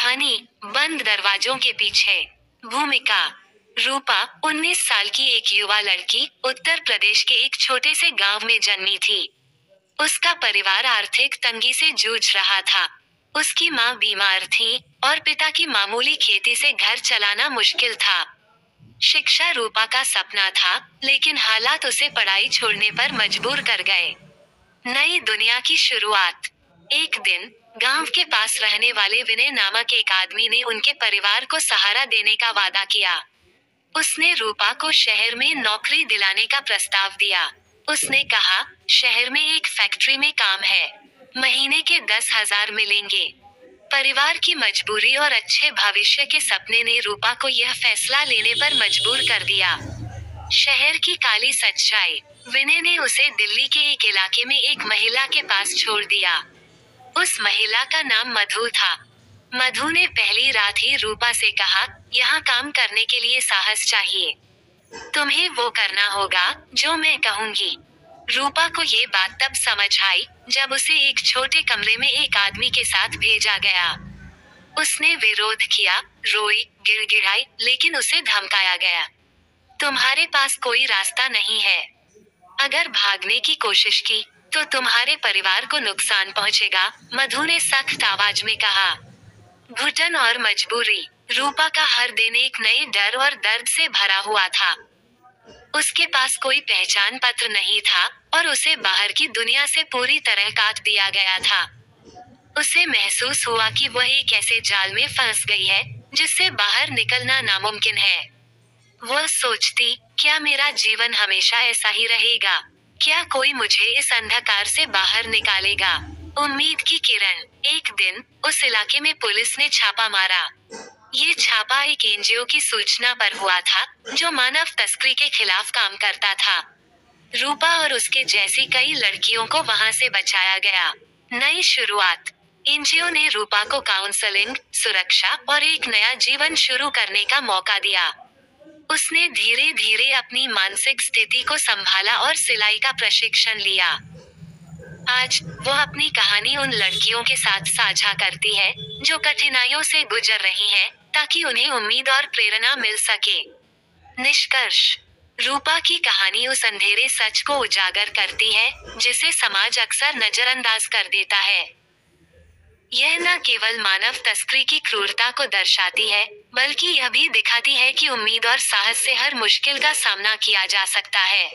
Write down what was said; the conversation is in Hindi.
कहानी बंद दरवाजों के पीछे। भूमिका रूपा 19 साल की एक युवा लड़की उत्तर प्रदेश के एक छोटे से गांव में जन्मी थी। उसका परिवार आर्थिक तंगी से जूझ रहा था। उसकी मां बीमार थी और पिता की मामूली खेती से घर चलाना मुश्किल था। शिक्षा रूपा का सपना था, लेकिन हालात उसे पढ़ाई छोड़ने पर मजबूर कर गए। नई दुनिया की शुरुआत। एक दिन गांव के पास रहने वाले विनय नामक एक आदमी ने उनके परिवार को सहारा देने का वादा किया। उसने रूपा को शहर में नौकरी दिलाने का प्रस्ताव दिया। उसने कहा, शहर में एक फैक्ट्री में काम है, महीने के 10,000 मिलेंगे। परिवार की मजबूरी और अच्छे भविष्य के सपने ने रूपा को यह फैसला लेने पर मजबूर कर दिया। शहर की काली सच्चाई। विनय ने उसे दिल्ली के एक इलाके में एक महिला के पास छोड़ दिया। उस महिला का नाम मधु था। मधु ने पहली रात ही रूपा से कहा, यहाँ काम करने के लिए साहस चाहिए। तुम्हें वो करना होगा जो मैं कहूँगी। रूपा को ये बात तब समझ आई जब उसे एक छोटे कमरे में एक आदमी के साथ भेजा गया। उसने विरोध किया, रोई, गिड़गिड़ाई, लेकिन उसे धमकाया गया। तुम्हारे पास कोई रास्ता नहीं है। अगर भागने की कोशिश की तो तुम्हारे परिवार को नुकसान पहुंचेगा, मधु ने सख्त आवाज में कहा। घुटन और मजबूरी। रूपा का हर दिन एक नए डर और दर्द से भरा हुआ था। उसके पास कोई पहचान पत्र नहीं था और उसे बाहर की दुनिया से पूरी तरह काट दिया गया था। उसे महसूस हुआ कि वह एक ऐसे जाल में फंस गई है जिससे बाहर निकलना नामुमकिन है। वह सोचती, क्या मेरा जीवन हमेशा ऐसा ही रहेगा? क्या कोई मुझे इस अंधकार से बाहर निकालेगा? उम्मीद की किरण। एक दिन उस इलाके में पुलिस ने छापा मारा। ये छापा एक एनजीओ की सूचना पर हुआ था, जो मानव तस्करी के खिलाफ काम करता था। रूपा और उसके जैसी कई लड़कियों को वहां से बचाया गया। नई शुरुआत। एनजीओ ने रूपा को काउंसलिंग, सुरक्षा और एक नया जीवन शुरू करने का मौका दिया। उसने धीरे धीरे अपनी मानसिक स्थिति को संभाला और सिलाई का प्रशिक्षण लिया। आज वह अपनी कहानी उन लड़कियों के साथ साझा करती है जो कठिनाइयों से गुजर रही हैं, ताकि उन्हें उम्मीद और प्रेरणा मिल सके। निष्कर्ष। रूपा की कहानी उस अंधेरे सच को उजागर करती है जिसे समाज अक्सर नजरअंदाज कर देता है। यह न केवल मानव तस्करी की क्रूरता को दर्शाती है, बल्कि यह भी दिखाती है कि उम्मीद और साहस से हर मुश्किल का सामना किया जा सकता है।